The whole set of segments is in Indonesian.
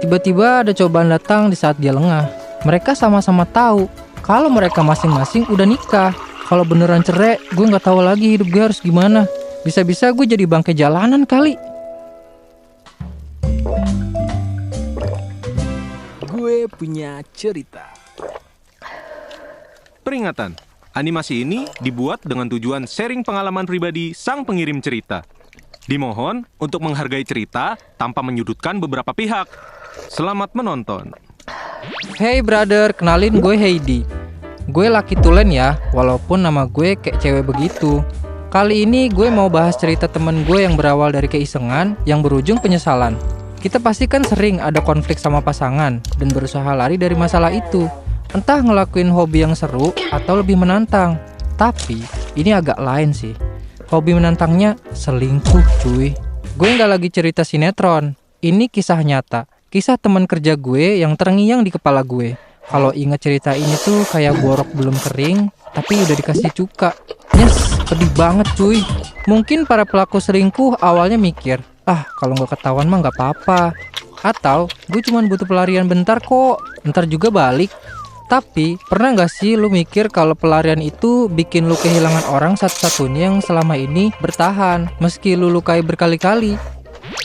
Tiba-tiba ada cobaan datang di saat dia lengah. Mereka sama-sama tahu kalau mereka masing-masing udah nikah. Kalau beneran cerai, gue nggak tahu lagi hidup gue harus gimana. Bisa-bisa gue jadi bangkai jalanan kali. Gue punya cerita. Peringatan, animasi ini dibuat dengan tujuan sharing pengalaman pribadi sang pengirim cerita. Dimohon untuk menghargai cerita tanpa menyudutkan beberapa pihak. Selamat menonton. Hey brother, kenalin gue Heidi. Gue laki tulen ya, walaupun nama gue kayak cewek begitu. Kali ini gue mau bahas cerita temen gue yang berawal dari keisengan yang berujung penyesalan. Kita pasti kan sering ada konflik sama pasangan dan berusaha lari dari masalah itu. Entah ngelakuin hobi yang seru atau lebih menantang. Tapi ini agak lain sih. Hobi menantangnya selingkuh cuy. Gue nggak lagi cerita sinetron. Ini kisah nyata. Kisah teman kerja gue yang terngiang di kepala gue. Kalau ingat cerita ini tuh kayak borok belum kering, tapi udah dikasih cuka. Yes, pedih banget cuy. Mungkin para pelaku selingkuh awalnya mikir, kalau nggak ketahuan mah nggak apa-apa. Atau gue cuma butuh pelarian bentar kok, ntar juga balik. Tapi pernah nggak sih lu mikir kalau pelarian itu bikin lu kehilangan orang satu-satunya yang selama ini bertahan, meski lu lukai berkali-kali?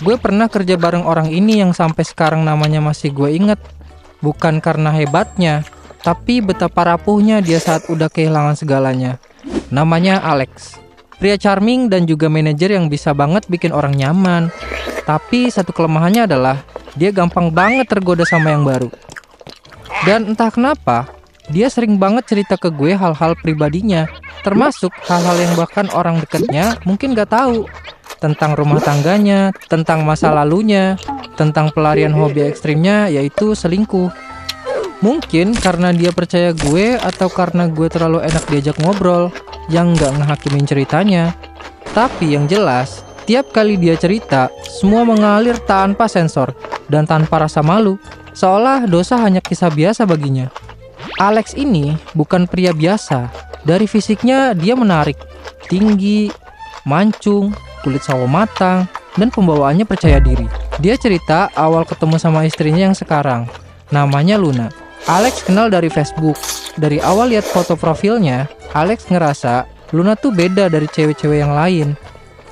Gue pernah kerja bareng orang ini yang sampai sekarang namanya masih gue inget. Bukan karena hebatnya, tapi betapa rapuhnya dia saat udah kehilangan segalanya. Namanya Alex. Pria charming dan juga manajer yang bisa banget bikin orang nyaman. Tapi satu kelemahannya adalah dia gampang banget tergoda sama yang baru. Dan entah kenapa, dia sering banget cerita ke gue hal-hal pribadinya, termasuk hal-hal yang bahkan orang dekatnya mungkin gak tahu. Tentang rumah tangganya, tentang masa lalunya, tentang pelarian hobi ekstrimnya yaitu selingkuh. Mungkin karena dia percaya gue atau karena gue terlalu enak diajak ngobrol yang gak ngehakimin ceritanya. Tapi yang jelas, tiap kali dia cerita, semua mengalir tanpa sensor dan tanpa rasa malu, seolah dosa hanya kisah biasa baginya. Alex ini bukan pria biasa. Dari fisiknya dia menarik, tinggi, mancung, kulit sawo matang, dan pembawaannya percaya diri. Dia cerita awal ketemu sama istrinya yang sekarang, namanya Luna. Alex kenal dari Facebook. Dari awal lihat foto profilnya, Alex ngerasa Luna tuh beda dari cewek-cewek yang lain.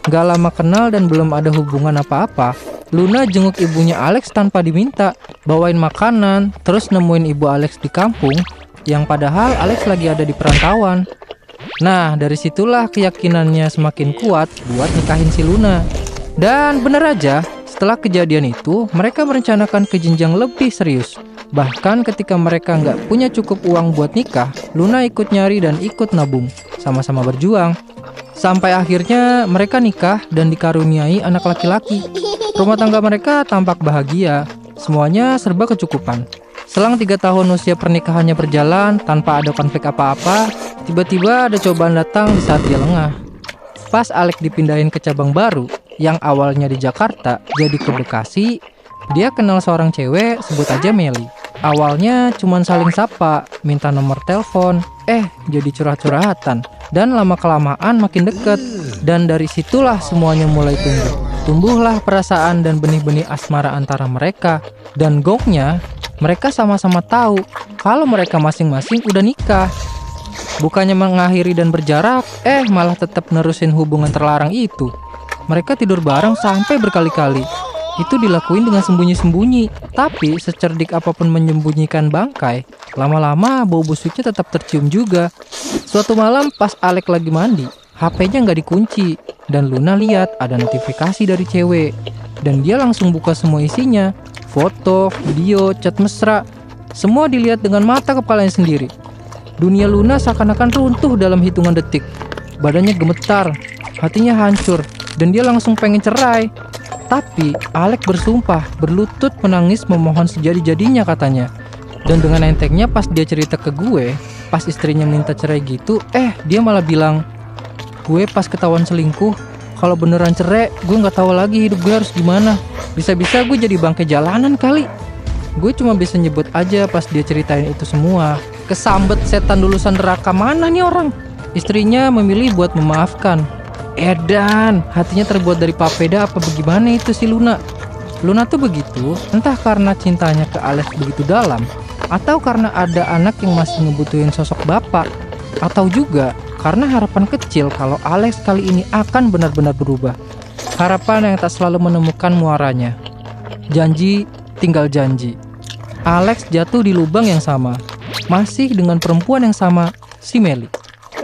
Gak lama kenal dan belum ada hubungan apa-apa, Luna jenguk ibunya Alex tanpa diminta, bawain makanan, terus nemuin ibu Alex di kampung, yang padahal Alex lagi ada di perantauan. Nah, dari situlah keyakinannya semakin kuat buat nikahin si Luna. Dan bener aja, setelah kejadian itu, mereka merencanakan ke jenjang lebih serius. Bahkan ketika mereka nggak punya cukup uang buat nikah, Luna ikut nyari dan ikut nabung, sama-sama berjuang. Sampai akhirnya mereka nikah dan dikaruniai anak laki-laki. Rumah tangga mereka tampak bahagia, semuanya serba kecukupan. Selang 3 tahun usia pernikahannya berjalan tanpa ada konflik apa-apa, tiba-tiba ada cobaan datang di saat dia lengah. Pas Alex dipindahin ke cabang baru, yang awalnya di Jakarta jadi ke Bekasi, dia kenal seorang cewek, sebut aja Meli. Awalnya cuman saling sapa, minta nomor telepon, jadi curhat-curhatan. Dan lama-kelamaan makin deket. Dan dari situlah semuanya mulai tumbuh. Tumbuhlah perasaan dan benih-benih asmara antara mereka. Dan gongnya, mereka sama-sama tahu kalau mereka masing-masing udah nikah. Bukannya mengakhiri dan berjarak, malah tetap nerusin hubungan terlarang itu. Mereka tidur bareng sampai berkali-kali. Itu dilakuin dengan sembunyi-sembunyi. Tapi secerdik apapun menyembunyikan bangkai, lama-lama bau busuknya tetap tercium juga. Suatu malam pas Alex lagi mandi, HP-nya nggak dikunci. Dan Luna lihat ada notifikasi dari cewek. Dan dia langsung buka semua isinya. Foto, video, chat mesra. Semua dilihat dengan mata kepalanya sendiri. Dunia Luna seakan-akan runtuh dalam hitungan detik. Badannya gemetar, hatinya hancur, dan dia langsung pengen cerai. Tapi Alex bersumpah, berlutut menangis memohon sejadi-jadinya katanya. Dan dengan entengnya pas dia cerita ke gue, pas istrinya minta cerai gitu, dia malah bilang, gue pas ketahuan selingkuh, kalau beneran cerai, gue nggak tahu lagi hidup gue harus gimana. Bisa-bisa gue jadi bangkai jalanan kali. Gue cuma bisa nyebut aja pas dia ceritain itu semua. Kesambet setan lulusan neraka mana nih orang? Istrinya memilih buat memaafkan. Edan, hatinya terbuat dari papeda apa bagaimana itu si Luna? Luna tuh begitu entah karena cintanya ke Alex begitu dalam, atau karena ada anak yang masih ngebutuhin sosok bapak, atau juga karena harapan kecil kalau Alex kali ini akan benar-benar berubah. Harapan yang tak selalu menemukan muaranya. Janji tinggal janji. Alex jatuh di lubang yang sama, masih dengan perempuan yang sama, si Meli.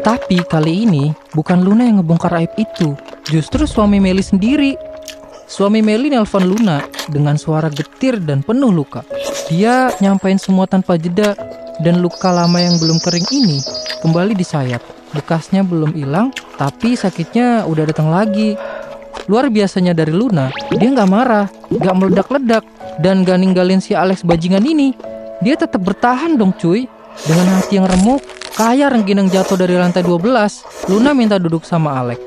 Tapi kali ini bukan Luna yang ngebongkar aib itu, justru suami Meli sendiri. Suami Meli nelpon Luna dengan suara getir dan penuh luka. Dia nyampein semua tanpa jeda, dan luka lama yang belum kering ini kembali disayat. Bekasnya belum hilang, tapi sakitnya udah datang lagi. Luar biasanya dari Luna, dia nggak marah, nggak meledak-ledak, dan gak ninggalin si Alex bajingan ini. Dia tetap bertahan dong cuy. Dengan hati yang remuk, kayak rengginang jatuh dari lantai 12, Luna minta duduk sama Alex.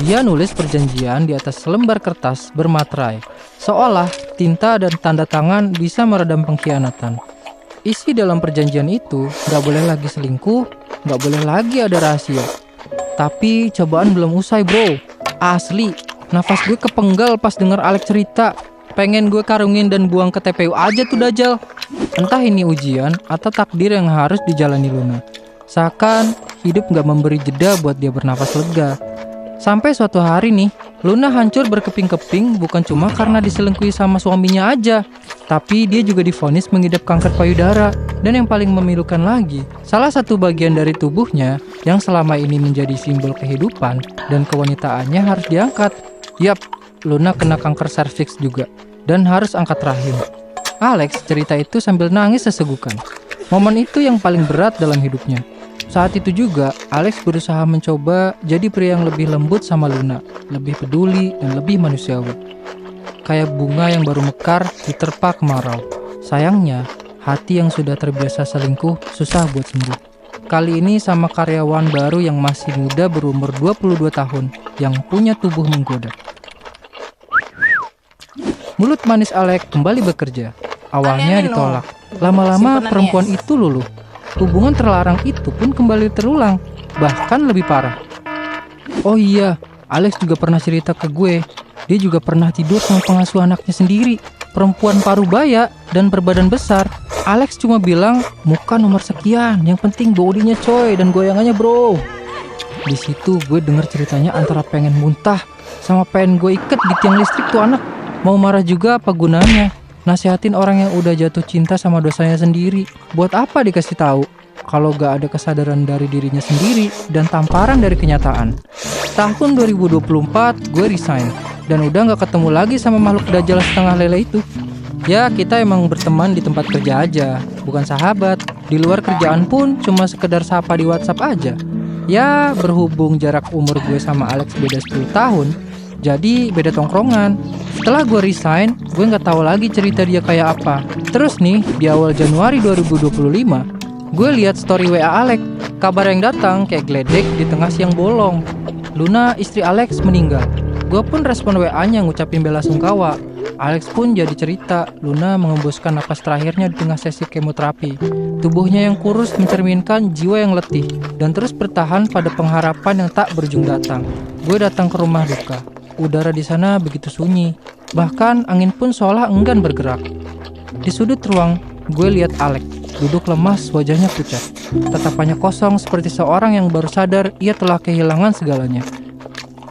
Dia nulis perjanjian di atas selembar kertas bermaterai, seolah tinta dan tanda tangan bisa meredam pengkhianatan. Isi dalam perjanjian itu, gak boleh lagi selingkuh, gak boleh lagi ada rahasia. Tapi cobaan belum usai bro. Asli, nafas gue kepenggal pas denger Alex cerita. Pengen gue karungin dan buang ke TPU aja tuh Dajjal. Entah ini ujian atau takdir yang harus dijalani Luna. Seakan hidup gak memberi jeda buat dia bernafas lega. Sampai suatu hari nih, Luna hancur berkeping-keping bukan cuma karena diselingkuhi sama suaminya aja, tapi dia juga divonis mengidap kanker payudara. Dan yang paling memilukan lagi, salah satu bagian dari tubuhnya yang selama ini menjadi simbol kehidupan dan kewanitaannya harus diangkat. Yap, Luna kena kanker serviks juga dan harus angkat rahim. Alex cerita itu sambil nangis sesegukan. Momen itu yang paling berat dalam hidupnya. Saat itu juga, Alex berusaha mencoba jadi pria yang lebih lembut sama Luna, lebih peduli dan lebih manusiawi. Kayak bunga yang baru mekar diterpa kemarau. Sayangnya, hati yang sudah terbiasa selingkuh susah buat sembuh. Kali ini sama karyawan baru yang masih muda berumur 22 tahun, yang punya tubuh menggoda. Mulut manis Alex kembali bekerja. Awalnya ditolak. Lama-lama perempuan itu luluh. Hubungan terlarang itu pun kembali terulang, bahkan lebih parah. Oh iya, Alex juga pernah cerita ke gue. Dia juga pernah tidur sama pengasuh anaknya sendiri, perempuan parubaya dan berbadan besar. Alex cuma bilang, muka nomor sekian, yang penting bodinya coy dan goyangannya bro. Di situ gue denger ceritanya antara pengen muntah sama pengen gue iket di tiang listrik tuh anak. Mau marah juga apa gunanya? Nasihatin orang yang udah jatuh cinta sama dosanya sendiri. Buat apa dikasih tahu kalau gak ada kesadaran dari dirinya sendiri dan tamparan dari kenyataan. Tahun 2024 gue resign dan udah gak ketemu lagi sama makhluk dajjal setengah lele itu. Ya kita emang berteman di tempat kerja aja, bukan sahabat. Di luar kerjaan pun cuma sekedar sapa di WhatsApp aja. Ya berhubung jarak umur gue sama Alex beda 10 tahun, jadi beda tongkrongan. Setelah gue resign, gue gak tahu lagi cerita dia kayak apa. Terus nih, di awal Januari 2025, gue lihat story WA Alex. Kabar yang datang kayak geledek di tengah siang bolong. Luna, istri Alex, meninggal. Gue pun respon WA-nya ngucapin bela sungkawa. Alex pun jadi cerita, Luna mengembuskan napas terakhirnya di tengah sesi kemoterapi. Tubuhnya yang kurus mencerminkan jiwa yang letih dan terus bertahan pada pengharapan yang tak berujung datang. Gue datang ke rumah duka. Udara di sana begitu sunyi. Bahkan angin pun seolah enggan bergerak. Di sudut ruang, gue lihat Alex duduk lemas, wajahnya pucat. Tatapannya kosong seperti seorang yang baru sadar ia telah kehilangan segalanya.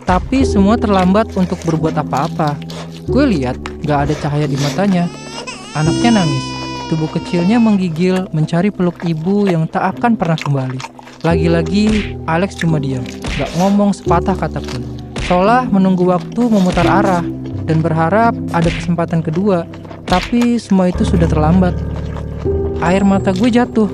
Tapi semua terlambat untuk berbuat apa-apa. Gue lihat gak ada cahaya di matanya. Anaknya nangis. Tubuh kecilnya menggigil mencari peluk ibu yang tak akan pernah kembali. Lagi-lagi Alex cuma diam, gak ngomong sepatah kata pun. Seolah menunggu waktu memutar arah dan berharap ada kesempatan kedua. Tapi semua itu sudah terlambat. Air mata gue jatuh.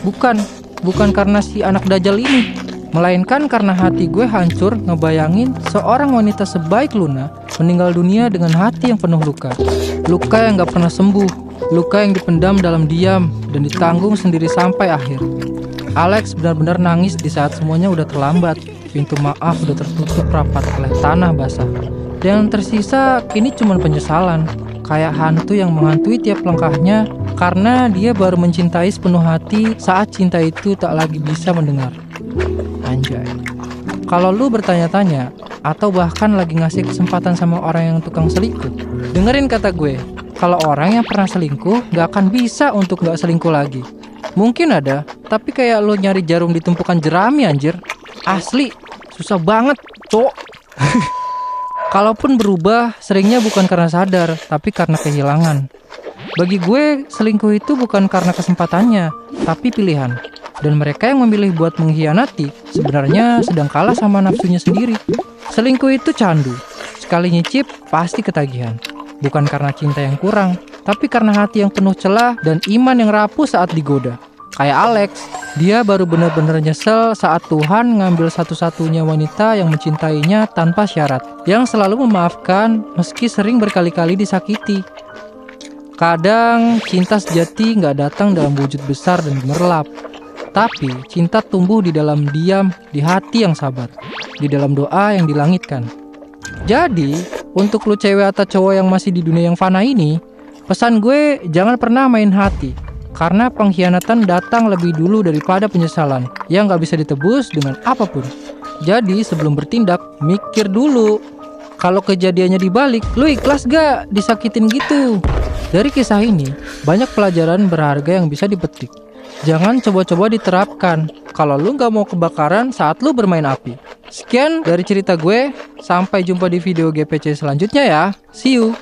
Bukan karena si anak dajjal ini, melainkan karena hati gue hancur ngebayangin seorang wanita sebaik Luna meninggal dunia dengan hati yang penuh luka. Luka yang gak pernah sembuh. Luka yang dipendam dalam diam dan ditanggung sendiri sampai akhir. Alex benar-benar nangis di saat semuanya udah terlambat. Pintu maaf udah tertutup rapat oleh tanah basah. Yang tersisa kini cuma penyesalan. Kayak hantu yang menghantui tiap langkahnya karena dia baru mencintai sepenuh hati saat cinta itu tak lagi bisa mendengar. Anjay. Kalau lu bertanya-tanya atau bahkan lagi ngasih kesempatan sama orang yang tukang selingkuh, Dengerin kata gue, kalau orang yang pernah selingkuh gak akan bisa untuk gak selingkuh lagi. Mungkin ada, tapi kayak lo nyari jarum di tumpukan jerami anjir. Asli, susah banget, cok. Kalaupun berubah, seringnya bukan karena sadar, tapi karena kehilangan. Bagi gue, selingkuh itu bukan karena kesempatannya, tapi pilihan. Dan mereka yang memilih buat mengkhianati, sebenarnya sedang kalah sama nafsunya sendiri. Selingkuh itu candu. Sekali nyicip, pasti ketagihan. Bukan karena cinta yang kurang, tapi karena hati yang penuh celah dan iman yang rapuh saat digoda. Kayak Alex, dia baru benar-benar nyesel saat Tuhan ngambil satu-satunya wanita yang mencintainya tanpa syarat, yang selalu memaafkan meski sering berkali-kali disakiti. Kadang cinta sejati nggak datang dalam wujud besar dan gemerlap, tapi cinta tumbuh di dalam diam, di hati yang sabar, di dalam doa yang dilangitkan. Jadi, untuk lu cewek atau cowok yang masih di dunia yang fana ini, pesan gue jangan pernah main hati. Karena pengkhianatan datang lebih dulu daripada penyesalan yang gak bisa ditebus dengan apapun. Jadi sebelum bertindak, mikir dulu. Kalau kejadiannya dibalik, lu ikhlas gak disakitin gitu? Dari kisah ini, banyak pelajaran berharga yang bisa dipetik. Jangan coba-coba diterapkan kalau lu gak mau kebakaran saat lu bermain api. Sekian dari cerita gue, sampai jumpa di video GPC selanjutnya ya. See you!